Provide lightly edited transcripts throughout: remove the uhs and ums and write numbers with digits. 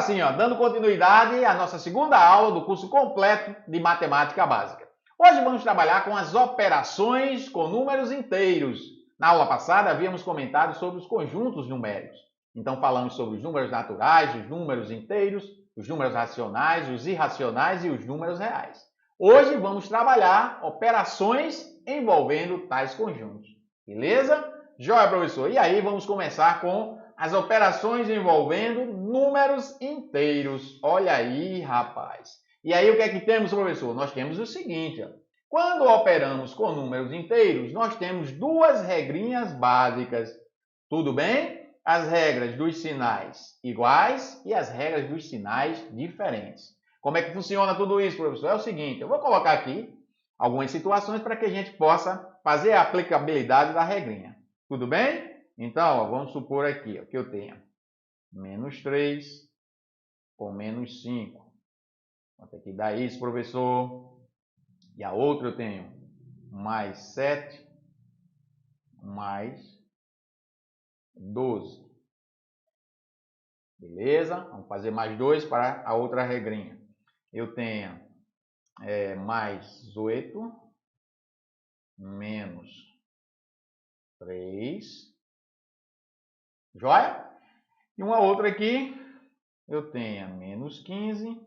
sim, ó, dando continuidade à nossa segunda aula do curso completo de Matemática Básica. Hoje vamos trabalhar com as operações com números inteiros. Na aula passada havíamos comentado sobre os conjuntos numéricos. Então falamos sobre os números naturais, os números inteiros, os números racionais, os irracionais e os números reais. Hoje vamos trabalhar operações envolvendo tais conjuntos. Beleza? Joia, professor. E aí vamos começar com as operações envolvendo números inteiros. Olha aí, rapaz. E aí o que é que temos, professor? Nós temos o seguinte, ó. Quando operamos com números inteiros, nós temos duas regrinhas básicas. Tudo bem? As regras dos sinais iguais e as regras dos sinais diferentes. Como é que funciona tudo isso, professor? É o seguinte, eu vou colocar aqui algumas situações para que a gente possa fazer a aplicabilidade da regrinha. Tudo bem? Então, ó, vamos supor aqui ó, que eu tenha menos 3 com menos 5. Quanto é que dá isso, professor? E a outra eu tenho mais 7 mais 12. Beleza? Vamos fazer mais 2 para a outra regrinha. Eu tenho mais 8 menos 3. Joia? E uma outra aqui, eu tenho menos 15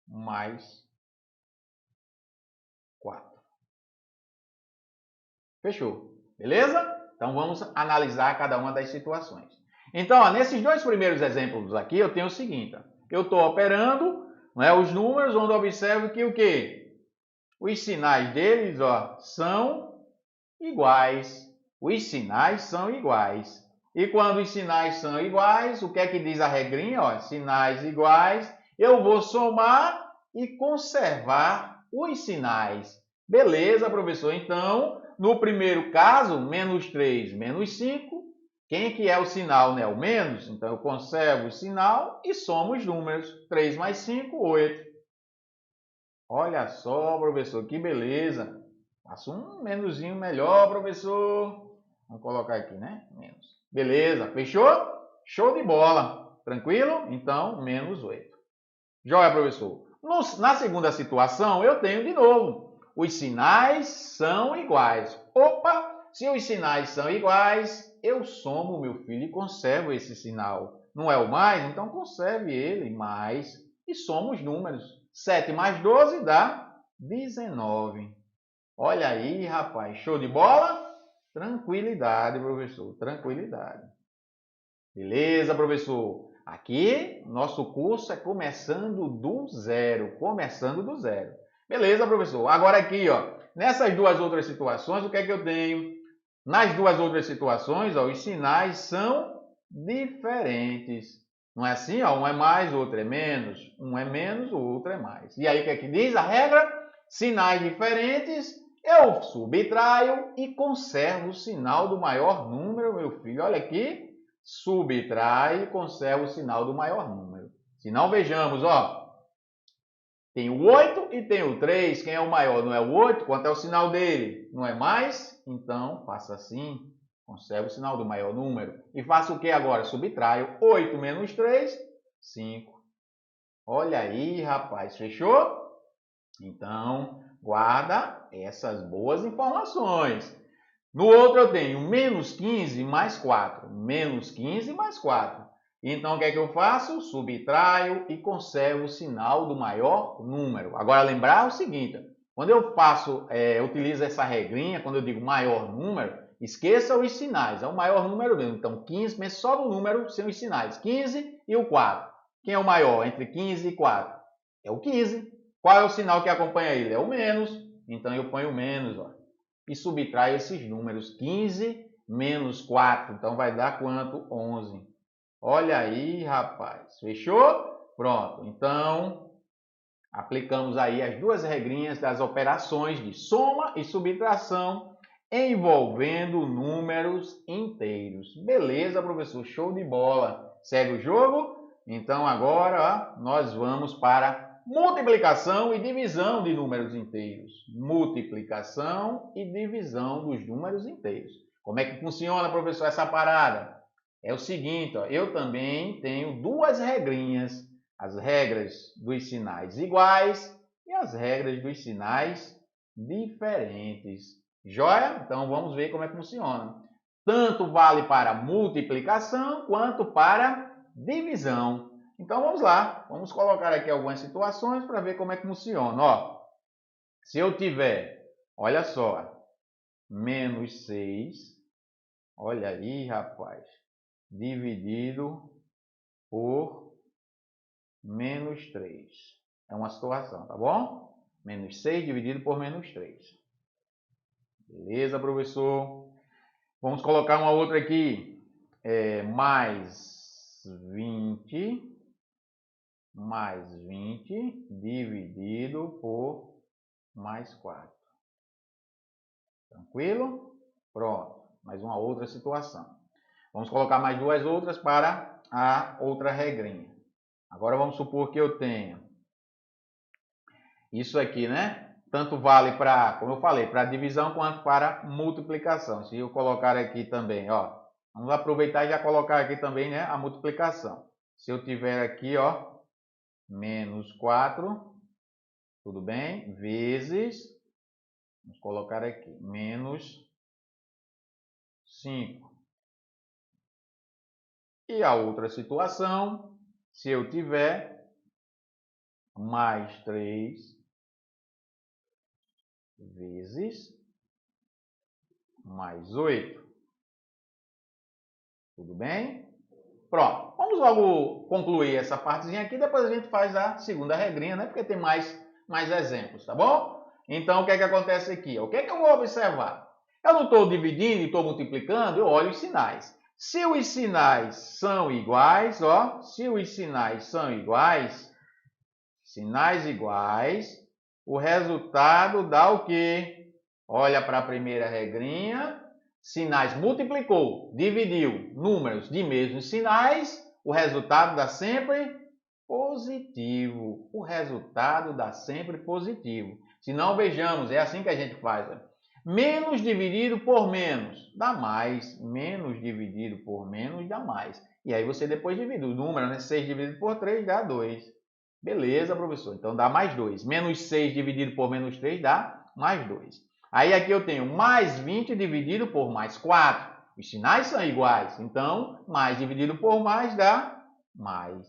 mais 4. Fechou? Beleza? Então vamos analisar cada uma das situações. Então, ó, nesses dois primeiros exemplos aqui, eu tenho o seguinte. Ó, eu estou operando os números, onde eu observo que o quê? Os sinais deles ó, são iguais. Os sinais são iguais. E quando os sinais são iguais, o que é que diz a regrinha? Ó, sinais iguais, eu vou somar e conservar os sinais. Beleza, professor? Então, no primeiro caso, menos 3, menos 5, quem que é o sinal? Né? O menos. Então, eu conservo o sinal e somo os números. 3 mais 5, 8. Olha só, professor, que beleza. Faço um menuzinho melhor, professor. Vamos colocar aqui, né? Menos. Beleza, fechou? Show de bola. Tranquilo? Então, menos 8. Joia, professor. Na segunda situação, eu tenho de novo. Os sinais são iguais. Opa! Se os sinais são iguais, eu somo, meu filho, e conservo esse sinal. Não é o mais? Então, conserve ele, mais. E soma os números. 7 mais 12 dá 19. Olha aí, rapaz. Show de bola? Tranquilidade, professor. Tranquilidade. Beleza, professor? Aqui, nosso curso é começando do zero. Começando do zero. Beleza, professor? Agora aqui, ó, nessas duas outras situações, o que é que eu tenho? Nas duas outras situações, ó, os sinais são diferentes. Não é assim? Ó, um é mais, o outro é menos. Um é menos, o outro é mais. E aí, o que é que diz a regra? Sinais diferentes, eu subtraio e conservo o sinal do maior número, meu filho. Olha aqui. Subtrai e conserva o sinal do maior número. Se não, vejamos, ó. Tem o 8 e tem o 3. Quem é o maior? Não é o 8? Quanto é o sinal dele? Não é mais? Então, faça assim. Conserva o sinal do maior número. E faça o que agora? Subtraio. 8 menos 3, 5. Olha aí, rapaz. Fechou? Então, guarda essas boas informações. No outro eu tenho menos 15 mais 4. Menos 15 mais 4. Então, o que é que eu faço? Subtraio e conservo o sinal do maior número. Agora, lembrar o seguinte. Quando eu utilizo essa regrinha, quando eu digo maior número, esqueça os sinais. É o maior número mesmo. Então, 15, mas só do número sem os sinais. 15 e o 4. Quem é o maior entre 15 e 4? É o 15. Qual é o sinal que acompanha ele? É o menos. Então, eu ponho o menos, ó. E subtrai esses números. 15 menos 4. Então, vai dar quanto? 11. Olha aí, rapaz. Fechou? Pronto. Então, aplicamos aí as duas regrinhas das operações de soma e subtração envolvendo números inteiros. Beleza, professor? Show de bola. Segue o jogo? Então, agora ó, nós vamos para multiplicação e divisão de números inteiros. Multiplicação e divisão dos números inteiros. Como é que funciona, professor, essa parada? é o seguinte, ó, eu também tenho duas regrinhas, as regras dos sinais iguais e as regras dos sinais diferentes. Joia? Então vamos ver como é que funciona. Tanto vale para multiplicação quanto para divisão. Então vamos lá, vamos colocar aqui algumas situações para ver como é que funciona. Ó, se eu tiver, olha só, menos 6, olha aí, rapaz, dividido por menos 3. É uma situação, tá bom? Menos 6 dividido por menos 3. Beleza, professor? Vamos colocar uma outra aqui. Mais 20 dividido por mais 4. Tranquilo? Pronto. Mais uma outra situação. Vamos colocar mais duas outras para a outra regrinha. Agora vamos supor que eu tenha isso aqui, né? Tanto vale para, como eu falei, para divisão quanto para multiplicação. Se eu colocar aqui também, ó, vamos aproveitar e já colocar aqui também, né, a multiplicação. Se eu tiver aqui, ó, menos 4, tudo bem? Vezes, vamos colocar aqui, menos 5. E a outra situação, se eu tiver mais 3 vezes mais 8. Tudo bem? Pronto. Vamos logo concluir essa partezinha aqui, depois a gente faz a segunda regrinha, né? Porque tem mais exemplos, tá bom? Então, o que é que acontece aqui? O que é que eu vou observar? Eu não estou dividindo e estou multiplicando, eu olho os sinais. Se os sinais são iguais, ó, se os sinais são iguais, sinais iguais, o resultado dá o quê? Olha para a primeira regrinha, sinais multiplicou, dividiu números de mesmos sinais, o resultado dá sempre positivo. O resultado dá sempre positivo. Se não, vejamos, é assim que a gente faz. Ó. Menos dividido por menos dá mais. Menos dividido por menos dá mais. E aí você depois divide o número, né? 6 dividido por 3 dá 2. Beleza, professor. Então dá mais 2. Menos 6 dividido por menos 3 dá mais 2. Aí aqui eu tenho mais 20 dividido por mais 4. Os sinais são iguais. Então, mais dividido por mais dá mais.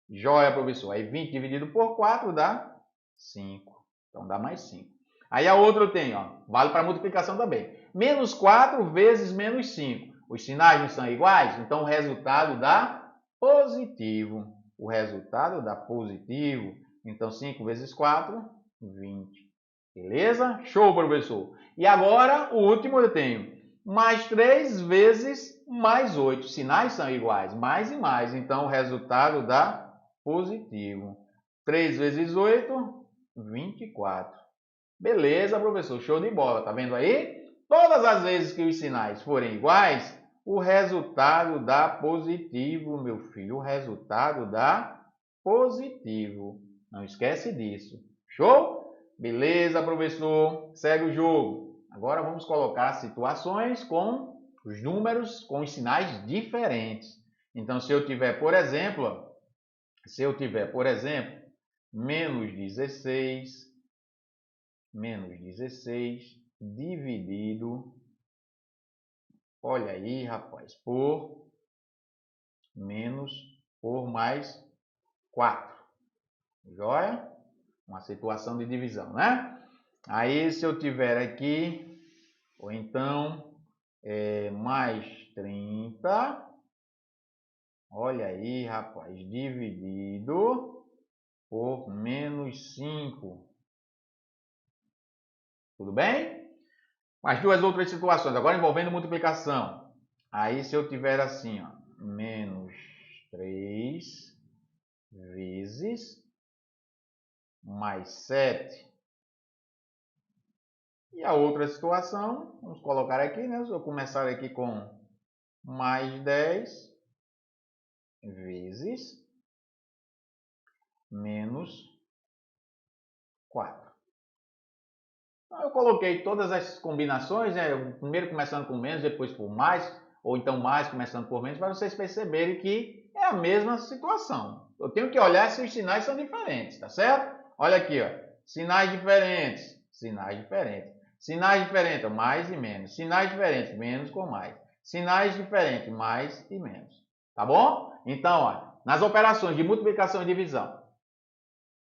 Joia, professor. Aí 20 dividido por 4 dá 5. Então dá mais 5. Aí a outra eu tenho, ó, vale para multiplicação também. Menos 4 vezes menos 5. Os sinais não são iguais? Então o resultado dá positivo. O resultado dá positivo. Então 5 vezes 4, 20. Beleza? Show, professor. E agora, o último eu tenho mais 3 vezes mais 8. Sinais são iguais, mais e mais. Então, o resultado dá positivo. 3 vezes 8, 24. Beleza, professor. Show de bola. Tá vendo aí? Todas as vezes que os sinais forem iguais, o resultado dá positivo, meu filho. O resultado dá positivo. Não esquece disso. Show? Beleza, professor. Segue o jogo. Agora vamos colocar situações com os números, com os sinais diferentes. Então, se eu tiver, por exemplo, menos 16 dividido, olha aí, rapaz, por mais 4. Joia? Uma situação de divisão, né? Aí, se eu tiver aqui, ou então, mais 30, olha aí, rapaz, dividido por menos 5. Tudo bem? As duas outras situações, agora envolvendo multiplicação. Aí, se eu tiver assim, ó, menos 3 vezes mais 7. E a outra situação, vamos colocar aqui, né? Se eu começar aqui com mais 10 vezes menos 4. Então, eu coloquei todas as combinações, né? Primeiro começando com menos, depois por mais. ou então mais começando por menos, para vocês perceberem que é a mesma situação. Eu tenho que olhar se os sinais são diferentes, tá certo? Olha aqui, ó, sinais diferentes, sinais diferentes. Sinais diferentes, mais e menos. Sinais diferentes, menos com mais. Sinais diferentes, mais e menos. Tá bom? Então, ó, nas operações de multiplicação e divisão,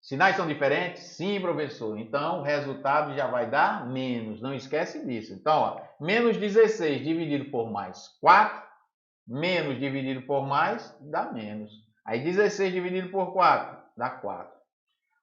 sinais são diferentes? Sim, professor. Então, o resultado já vai dar menos. Não esquece disso. Então, ó, menos 16 dividido por mais 4, menos dividido por mais, dá menos. Aí, 16 dividido por 4, dá 4.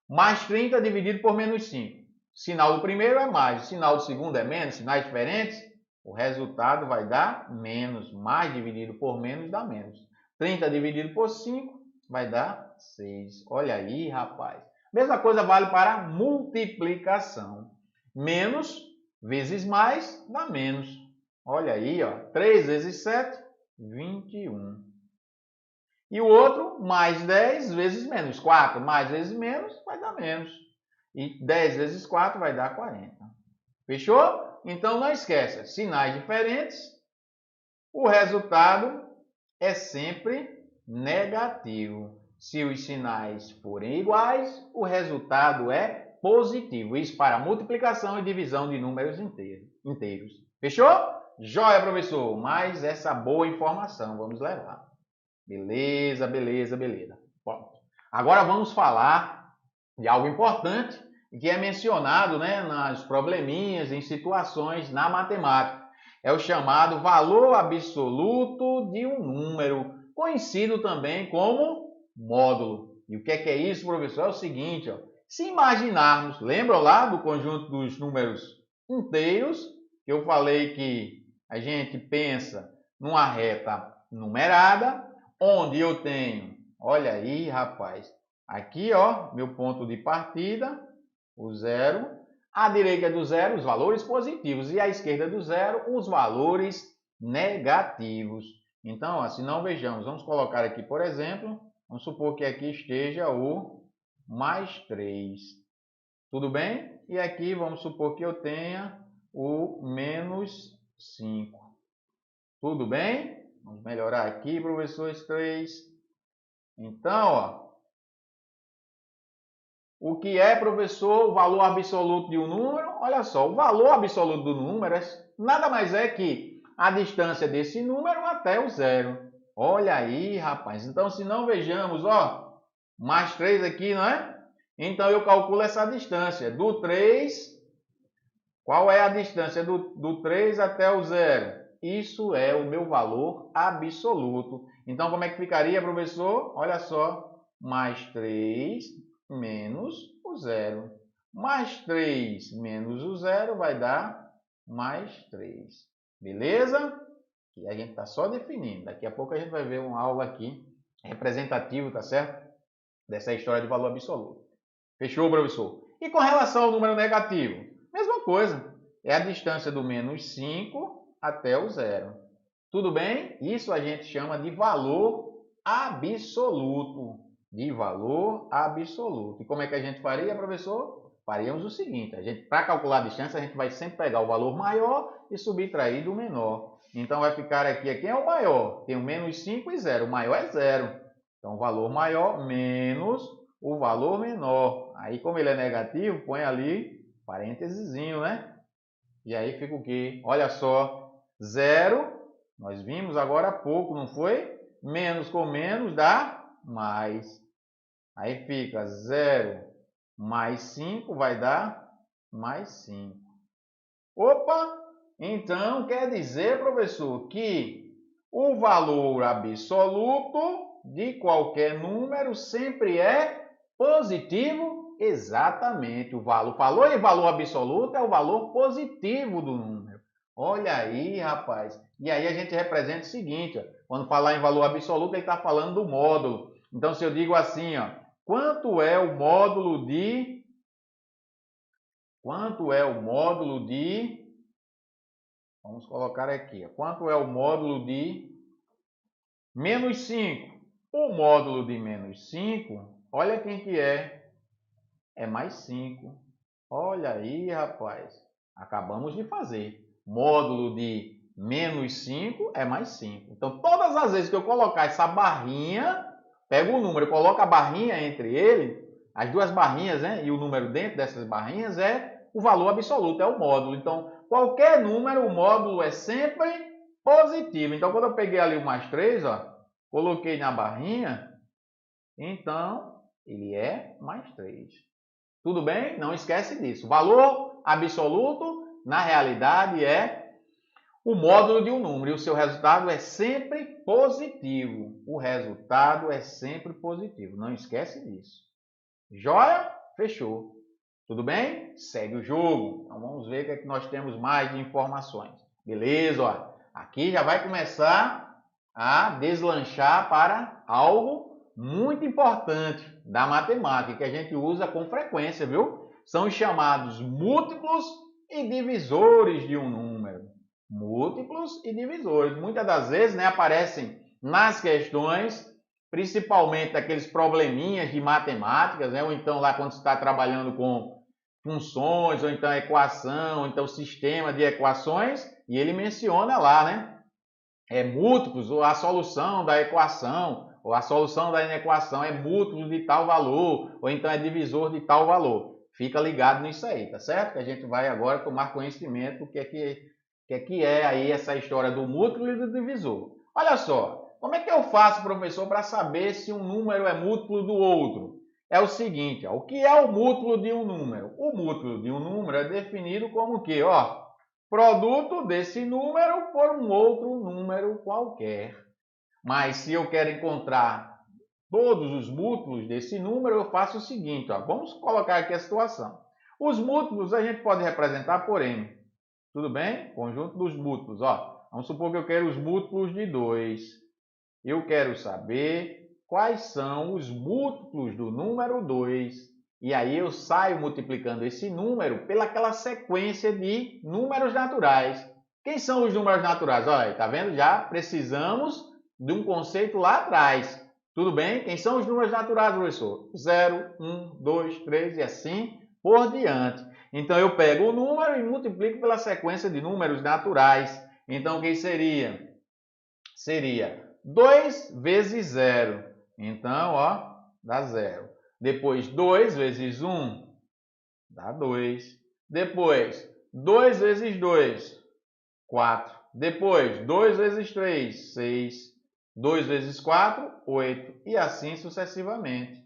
Mais 30 dividido por menos 5. Sinal do primeiro é mais, o sinal do segundo é menos, sinais diferentes, o resultado vai dar menos. Mais dividido por menos dá menos. 30 dividido por 5 vai dar 6. Olha aí, rapaz. Mesma coisa vale para multiplicação. Menos vezes mais dá menos. Olha aí, ó, 3 vezes 7, 21. E o outro, mais 10 vezes menos 4. Mais vezes menos vai dar menos. E 10 vezes 4 vai dar 40. Fechou? Então não esqueça, sinais diferentes, o resultado é sempre negativo. Se os sinais forem iguais, o resultado é positivo. Isso para multiplicação e divisão de números inteiros. Fechou? Joia, professor. Mas essa boa informação vamos levar. Beleza, beleza, beleza. Bom, agora vamos falar de algo importante que é mencionado, né, nas probleminhas, em situações na matemática. É o chamado valor absoluto de um número, conhecido também como módulo. E o que é isso, professor? É o seguinte, ó, se imaginarmos, lembram lá do conjunto dos números inteiros, que eu falei que a gente pensa numa reta numerada, onde eu tenho, olha aí, rapaz, aqui, ó, meu ponto de partida, o zero, à direita do zero, os valores positivos, e à esquerda do zero, os valores negativos. Então, ó, se não vejamos, vamos colocar aqui, por exemplo, vamos supor que aqui esteja o mais 3. Tudo bem? E aqui vamos supor que eu tenha o menos 5. Tudo bem? Vamos melhorar aqui, professor, esse 3. Então, ó, o que é, professor, o valor absoluto de um número? Olha só, o valor absoluto do número nada mais é que a distância desse número até o zero. Olha aí, rapaz. Então, se não vejamos, ó, mais 3 aqui, não é? Então, eu calculo essa distância do 3. Qual é a distância do 3 até o zero? Isso é o meu valor absoluto. Então, como é que ficaria, professor? Olha só, mais 3 menos o zero. Mais 3 menos o zero vai dar mais 3. Beleza? E a gente está só definindo. Daqui a pouco a gente vai ver uma aula aqui representativa, tá certo? Dessa história de valor absoluto. Fechou, professor? E com relação ao número negativo? Mesma coisa. É a distância do menos 5 até o zero. Tudo bem? Isso a gente chama de valor absoluto. De valor absoluto. E como é que a gente faria, professor? Faríamos o seguinte. Para calcular a distância, a gente vai sempre pegar o valor maior e subtrair do menor. Então, vai ficar aqui, quem é o maior? Tem o menos 5 e 0. O maior é 0. Então, o valor maior menos o valor menor. Aí, como ele é negativo, põe ali parênteses, né? E aí fica o quê? Olha só, 0, nós vimos agora há pouco, não foi? Menos com menos dá mais. Aí fica 0 mais 5 vai dar mais 5. Opa! Então quer dizer, professor, que o valor absoluto de qualquer número sempre é positivo? Exatamente. O valor, falou em valor absoluto, é o valor positivo do número. Olha aí, rapaz. E aí a gente representa o seguinte, ó, quando falar em valor absoluto, ele está falando do módulo. Então, se eu digo assim, ó, quanto é o módulo de... Vamos colocar aqui, ó, quanto é o módulo de menos 5? O módulo de menos 5, olha quem que é. É mais 5. Olha aí, rapaz. Acabamos de fazer. Módulo de menos 5 é mais 5. Então, todas as vezes que eu colocar essa barrinha, pego o número, coloco a barrinha entre ele, as duas barrinhas, né, e o número dentro dessas barrinhas é o valor absoluto, é o módulo. Então, qualquer número, o módulo é sempre positivo. Então, quando eu peguei ali o mais 3, ó, coloquei na barrinha, então ele é mais 3. Tudo bem? Não esquece disso. O valor absoluto, na realidade, é o módulo de um número. E o seu resultado é sempre positivo. O resultado é sempre positivo. Não esquece disso. Joia? Fechou. Tudo bem? Segue o jogo. Então vamos ver o que é que nós temos mais de informações. Beleza? Olha, aqui já vai começar a deslanchar para algo muito importante da matemática que a gente usa com frequência, viu? São os chamados múltiplos e divisores de um número. Múltiplos e divisores. Muitas das vezes, né, aparecem nas questões, principalmente aqueles probleminhas de matemáticas, né, ou então lá quando você está trabalhando com funções, ou então equação, ou então sistema de equações, e ele menciona lá, né? Múltiplos, ou a solução da equação, ou a solução da inequação é múltiplo de tal valor, ou então é divisor de tal valor. Fica ligado nisso aí, tá certo? Que a gente vai agora tomar conhecimento do que é aí essa história do múltiplo e do divisor. Olha só, como é que eu faço, professor, para saber se um número é múltiplo do outro? É o seguinte, ó, o que é o múltiplo de um número? O múltiplo de um número é definido como o quê? Ó, produto desse número por um outro número qualquer. Mas se eu quero encontrar todos os múltiplos desse número, eu faço o seguinte, ó, vamos colocar aqui a situação. Os múltiplos a gente pode representar por M. Tudo bem? Conjunto dos múltiplos. Ó, vamos supor que eu quero os múltiplos de 2. Eu quero saber quais são os múltiplos do número 2. E aí eu saio multiplicando esse número pelaquela sequência de números naturais. Quem são os números naturais? Olha aí, tá vendo? Já precisamos de um conceito lá atrás. Tudo bem? Quem são os números naturais, professor? 0, 1, 2, 3 e assim por diante. Então eu pego o número e multiplico pela sequência de números naturais. Então o que seria? Seria 2 vezes 0. Então, ó, dá 0. Depois 2 vezes 1 dá 2. Depois 2 vezes 2, 4. Depois 2 vezes 3, 6. 2 vezes 4, 8. E assim sucessivamente.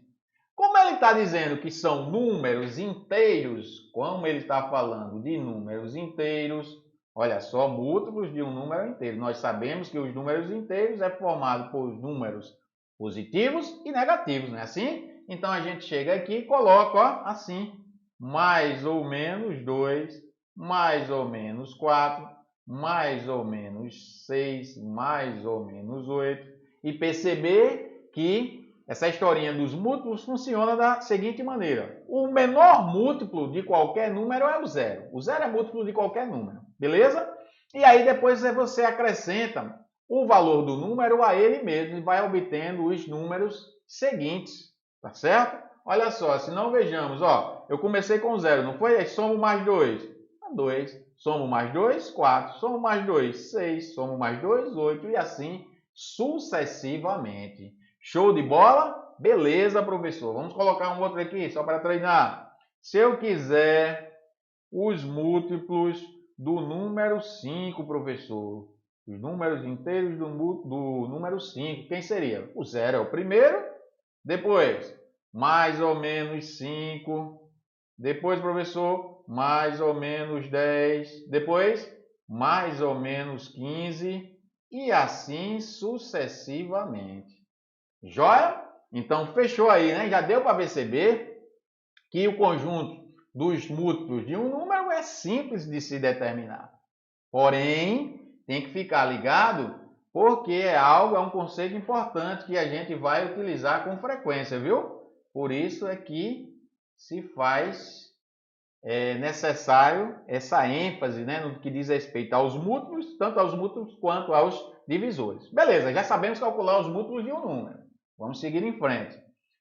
Como ele está dizendo que são números inteiros, como ele está falando de números inteiros, olha só, múltiplos de um número inteiro. Nós sabemos que os números inteiros é formado por números positivos e negativos, não é assim? Então a gente chega aqui e coloca, ó, assim, mais ou menos 2, mais ou menos 4, mais ou menos 6, mais ou menos 8. E perceber que essa historinha dos múltiplos funciona da seguinte maneira. O menor múltiplo de qualquer número é o zero. O zero é múltiplo de qualquer número, beleza? E aí depois você acrescenta o valor do número a ele mesmo e vai obtendo os números seguintes, tá certo? Olha só, se não vejamos, ó, eu comecei com zero, não foi? Aí somo mais 2, 2. Somo mais 2, 4. Somo mais 2, 6. Somo mais 2, 8. E assim sucessivamente. Show de bola? Beleza, professor. Vamos colocar um outro aqui, só para treinar. Se eu quiser os múltiplos do número 5, professor. Os números inteiros do número 5. Quem seria? O zero é o primeiro. Depois, mais ou menos 5. Depois, professor, mais ou menos 10. Depois, mais ou menos 15. E assim sucessivamente. Joia? Então, fechou aí, né? Já deu para perceber que o conjunto dos múltiplos de um número é simples de se determinar. Porém, tem que ficar ligado porque é um conceito importante que a gente vai utilizar com frequência, viu? Por isso é que se faz necessário essa ênfase, né, no que diz respeito aos múltiplos, tanto aos múltiplos quanto aos divisores. Beleza, já sabemos calcular os múltiplos de um número. Vamos seguir em frente.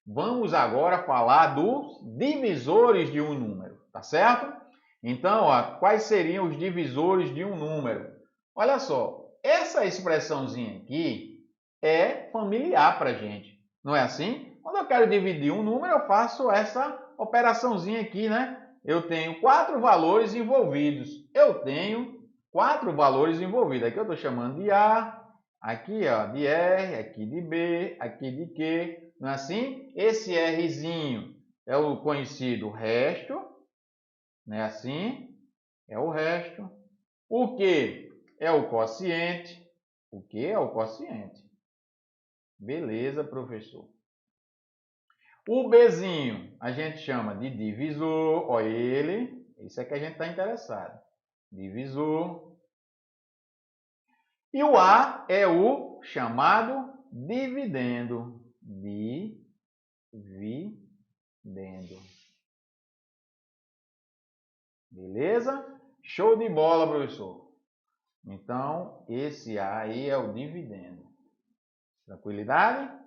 Vamos agora falar dos divisores de um número, tá certo? Então, ó, quais seriam os divisores de um número? Olha só, essa expressãozinha aqui é familiar para a gente, não é assim? Quando eu quero dividir um número, eu faço essa operaçãozinha aqui, né? Eu tenho 4 valores envolvidos. Eu tenho 4 valores envolvidos. Aqui eu estou chamando de A, aqui ó, de R, aqui de B, aqui de Q, não é assim? Esse Rzinho é o conhecido resto, não é assim? É o resto. O Q é o quociente. O Q é o quociente. Beleza, professor. O Bzinho a gente chama de divisor. Olha ele. Isso é que a gente está interessado. Divisor. E o A é o chamado dividendo. Dividendo. Beleza? Show de bola, professor. Então, esse A aí é o dividendo. Tranquilidade?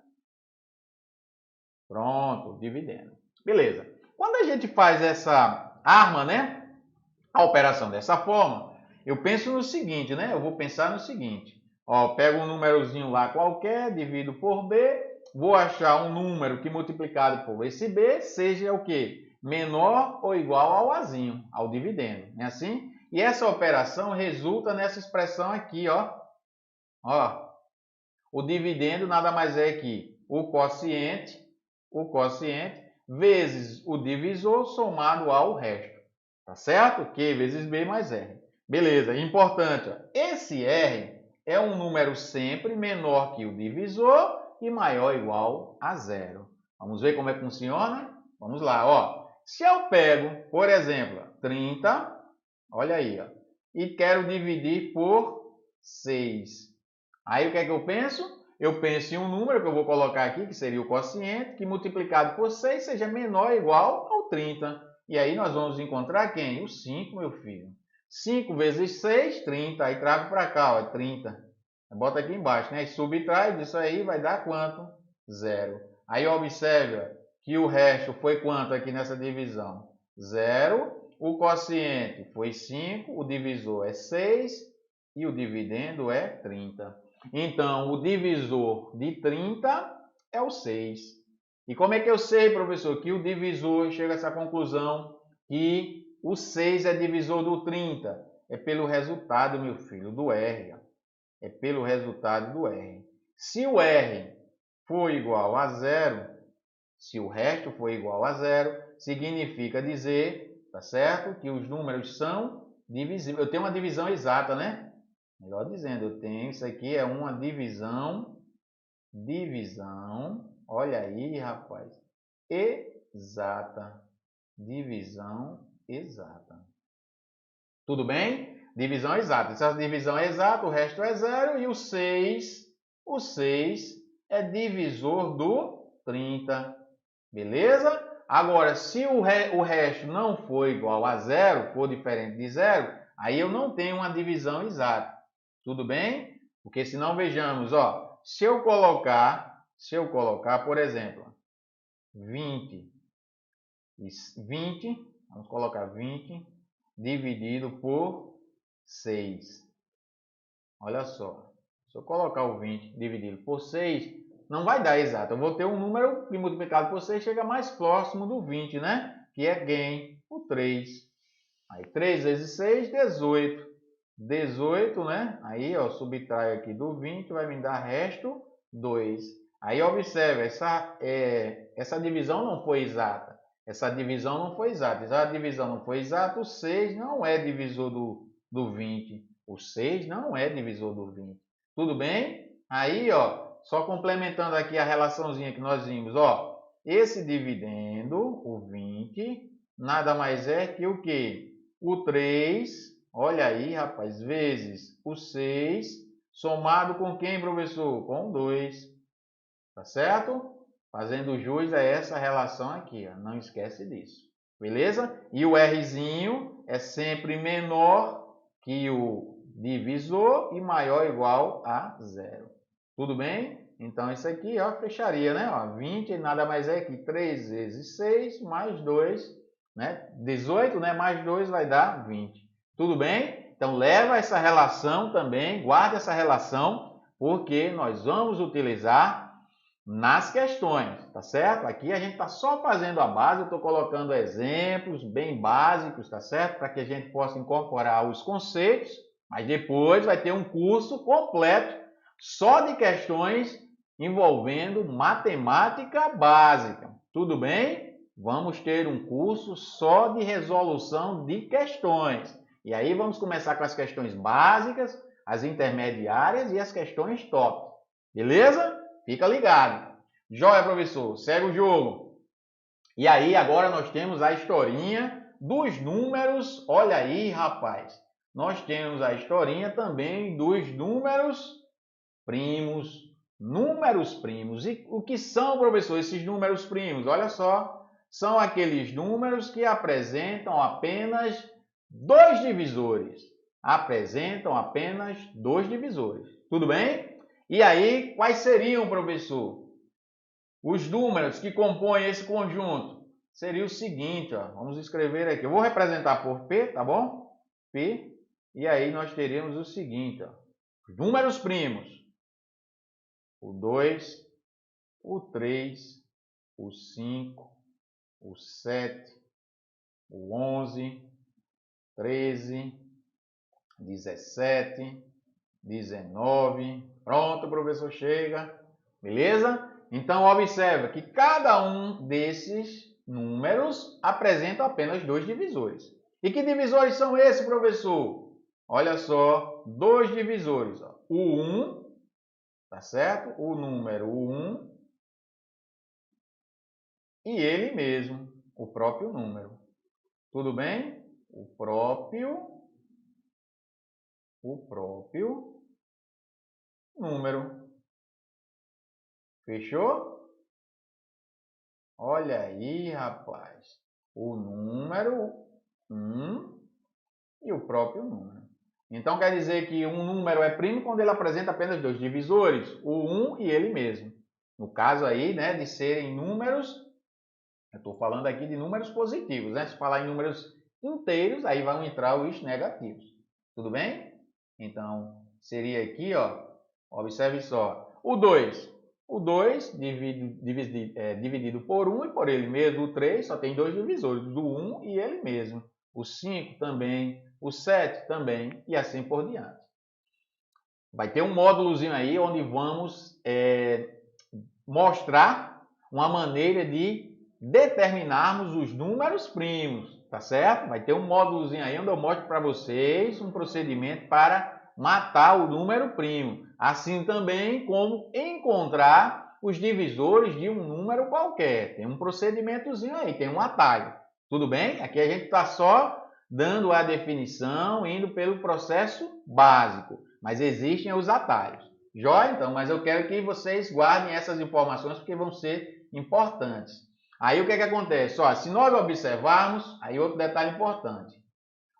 Pronto, dividendo. Beleza. Quando a gente faz essa arma, né? A operação dessa forma, eu penso no seguinte, né? Eu vou pensar no seguinte. Ó, pego um númerozinho lá qualquer, divido por B, vou achar um número que multiplicado por esse B seja o quê? Menor ou igual ao Azinho, ao dividendo. Não é assim? E essa operação resulta nessa expressão aqui, ó. Ó, o dividendo nada mais é que o quociente vezes o divisor somado ao resto. Tá certo? Q vezes B mais R. Beleza, importante. Ó. Esse R é um número sempre menor que o divisor e maior ou igual a zero. Vamos ver como é que funciona? Vamos lá. Ó. Se eu pego, por exemplo, 30, olha aí, ó, e quero dividir por 6. Aí o que é que eu penso? Eu penso em um número que eu vou colocar aqui, que seria o quociente, que multiplicado por 6 seja menor ou igual ao 30. E aí nós vamos encontrar quem? O 5, meu filho. 5 vezes 6, 30. Aí trago para cá, ó, 30. Bota aqui embaixo, né? E subtrai disso aí vai dar quanto? 0. Aí observe ó, que o resto foi quanto aqui nessa divisão? 0. O quociente foi 5, o divisor é 6 e o dividendo é 30. Então, o divisor de 30 é o 6. E como é que eu sei, professor, que o divisor chega a essa conclusão que o 6 é divisor do 30? É pelo resultado, meu filho, do R. É pelo resultado do R. Se o R for igual a zero, se o resto for igual a zero, significa dizer, tá certo, que os números são divisíveis. Eu tenho uma divisão exata, né? Melhor dizendo, eu tenho, isso aqui é uma divisão, olha aí, rapaz, exata, divisão exata. Tudo bem? Divisão exata. Essa divisão é exata, o resto é zero e o 6 é divisor do 30. Beleza? Agora, se o resto não for igual a zero, for diferente de zero, aí eu não tenho uma divisão exata. Tudo bem? Porque senão vejamos, ó, se eu colocar, por exemplo, 20, vamos colocar 20 dividido por 6. Olha só, se eu colocar o 20 dividido por 6, não vai dar exato. Eu vou ter um número que multiplicado por 6 chega mais próximo do 20, né? Que é quem? O 3. Aí 3 vezes 6, 18. 18, né? Aí, ó, subtrai aqui do 20, vai me dar resto 2. Aí, observe, essa divisão não foi exata. Essa divisão não foi exata. Se a divisão não foi exata, o 6 não é divisor do 20. O 6 não é divisor do 20. Tudo bem? Aí, ó, só complementando aqui a relaçãozinha que nós vimos, ó. Esse dividendo, o 20, nada mais é que o quê? O 3, olha aí, rapaz, vezes o 6, somado com quem, professor? Com 2. Tá certo? Fazendo jus a essa relação aqui, ó. Não esquece disso. Beleza? E o Rzinho é sempre menor que o divisor e maior ou igual a zero. Tudo bem? Então, isso aqui, ó, fecharia, né? Ó, 20 nada mais é que 3 vezes 6 mais 2, né? 18, né? Mais 2 vai dar 20. Tudo bem? Então, Então, leva essa relação também, guarda essa relação, porque nós vamos utilizar nas questões, tá certo? Aqui a gente está só fazendo a base, eu estou colocando exemplos bem básicos, tá certo? Para que a gente possa incorporar os conceitos, mas depois vai ter um curso completo só de questões envolvendo matemática básica. Tudo bem? Vamos ter um curso só de resolução de questões. E aí vamos começar com as questões básicas, as intermediárias e as questões top. Beleza? Fica ligado. Joia, professor. Segue o jogo. E aí, agora nós temos a historinha dos números. Olha aí, rapaz. Nós temos a historinha também dos números primos. Números primos. E o que são, professor, esses números primos? Olha só. São aqueles números que apresentam apenas dois divisores. Apresentam apenas dois divisores. Tudo bem? E aí, quais seriam, professor, os números que compõem esse conjunto? Seria o seguinte, ó, vamos escrever aqui. Eu vou representar por P, tá bom? P. E aí nós teremos o seguinte, ó, os números primos. O 2, o 3, o 5, o 7, o 11, 13, 17, 19. Pronto, professor, chega. Beleza? Então, observa que cada um desses números apresenta apenas dois divisores. E que divisores são esses, professor? Olha só, dois divisores. Ó. O 1, tá certo? O número 1 e ele mesmo, o próprio número. Tudo bem? O próprio número. Fechou? Olha aí, rapaz. O número 1 e o próprio número. Então, quer dizer que um número é primo quando ele apresenta apenas dois divisores, o 1 e ele mesmo. No caso aí, né, de serem números, eu estou falando aqui de números positivos, né? Se falar em números inteiros, aí vão entrar os negativos. Tudo bem? Então, seria aqui, ó, observe só, o 2. O 2 dividido por 1 e por ele mesmo. O 3 só tem dois divisores, do 1 e ele mesmo. O 5 também, o 7 também e assim por diante. Vai ter um módulozinho aí onde vamos mostrar uma maneira de determinarmos os números primos, tá certo? Vai ter um módulozinho aí onde eu mostro para vocês um procedimento para matar o número primo. Assim também como encontrar os divisores de um número qualquer. Tem um procedimentozinho aí, tem um atalho. Tudo bem? Aqui a gente está só dando a definição, indo pelo processo básico. Mas existem os atalhos. Jóia? Então, mas eu quero que vocês guardem essas informações porque vão ser importantes. Aí o que acontece? Ó, se nós observarmos, aí outro detalhe importante.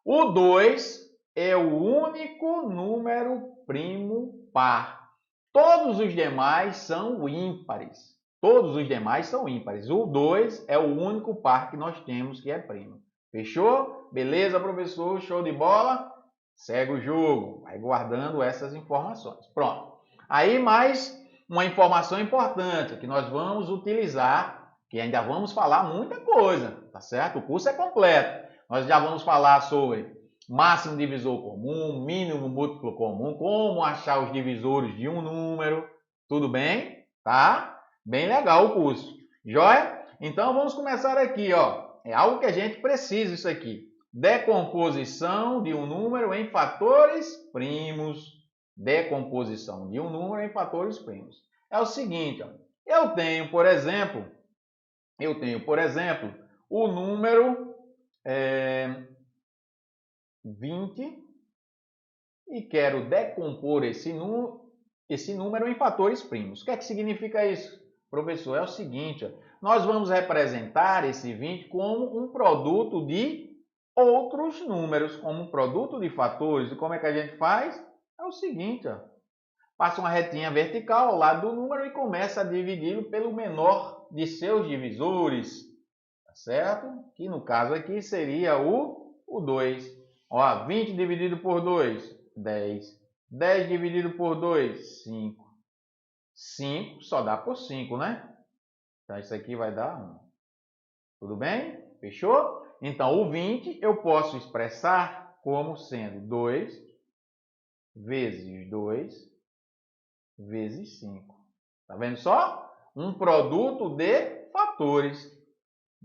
O 2 é o único número primo par. Todos os demais são ímpares. Todos os demais são ímpares. O 2 é o único par que nós temos que é primo. Fechou? Beleza, professor? Show de bola? Segue o jogo. Vai guardando essas informações. Pronto. Aí mais uma informação importante que nós vamos utilizar, que ainda vamos falar muita coisa, tá certo? O curso é completo. Nós já vamos falar sobre máximo divisor comum, mínimo múltiplo comum, como achar os divisores de um número. Tudo bem? Tá? Bem legal o curso. Joia? Então vamos começar aqui, ó. É algo que a gente precisa isso aqui. Decomposição de um número em fatores primos. Decomposição de um número em fatores primos. É o seguinte, ó. Eu tenho, por exemplo, o número 20 e quero decompor esse número em fatores primos. O que é que significa isso, professor? É o seguinte, ó, nós vamos representar esse 20 como um produto de outros números, como um produto de fatores. E como é que a gente faz? É o seguinte, ó, passa uma retinha vertical ao lado do número e começa a dividi-lo pelo menor de seus divisores, tá certo? Que no caso aqui seria o 2. Ó, 20 dividido por 2, 10. 10 dividido por 2, 5. 5 só dá por 5, né? Então, isso aqui vai dar 1. Tudo bem? Fechou? Então, o 20 eu posso expressar como sendo 2 vezes 2 vezes 5. Tá vendo só? Um produto de fatores.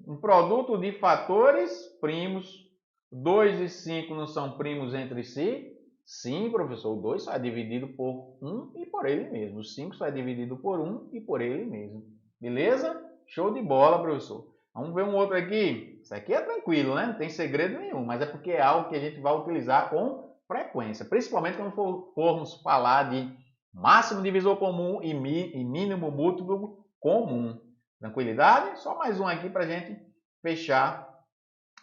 Um produto de fatores primos. 2 e 5 não são primos entre si? Sim, professor. O 2 só é dividido por 1 e por ele mesmo. O 5 só é dividido por 1 e por ele mesmo. Beleza? Show de bola, professor. Vamos ver um outro aqui. Isso aqui é tranquilo, né? Não tem segredo nenhum, mas é porque é algo que a gente vai utilizar com frequência. Principalmente quando formos falar de máximo divisor comum e mínimo múltiplo comum. Tranquilidade? Só mais um aqui para a gente fechar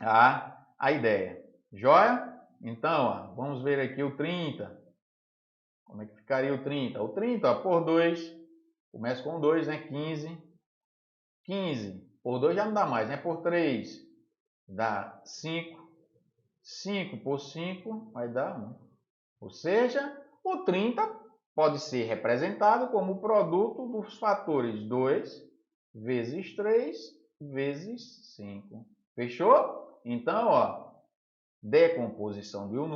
a ideia. Joia? Então, ó, vamos ver aqui o 30. Como é que ficaria o 30? O 30, ó, por 2. Começa com 2, né? 15. 15 por 2 já não dá mais, né? Por 3 dá 5. 5 por 5 vai dar 1. Ou seja, o 30 pode ser representado como o produto dos fatores 2 vezes 3 vezes 5. Fechou? Então, ó, decomposição de um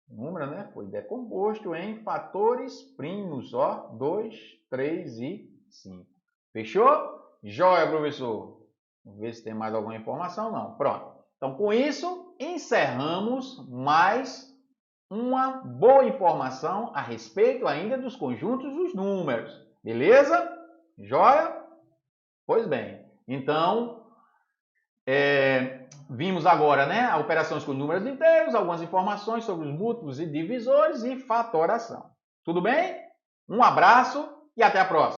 número, né? Foi decomposto em fatores primos, ó, 2, 3 e 5. Fechou? Joia, professor. Vamos ver se tem mais alguma informação. Não. Pronto. Então, com isso, encerramos mais uma boa informação a respeito ainda dos conjuntos dos números. Beleza? Joia? Pois bem. Então, vimos agora, né, operações com números inteiros, algumas informações sobre os múltiplos e divisores e fatoração. Tudo bem? Um abraço e até a próxima.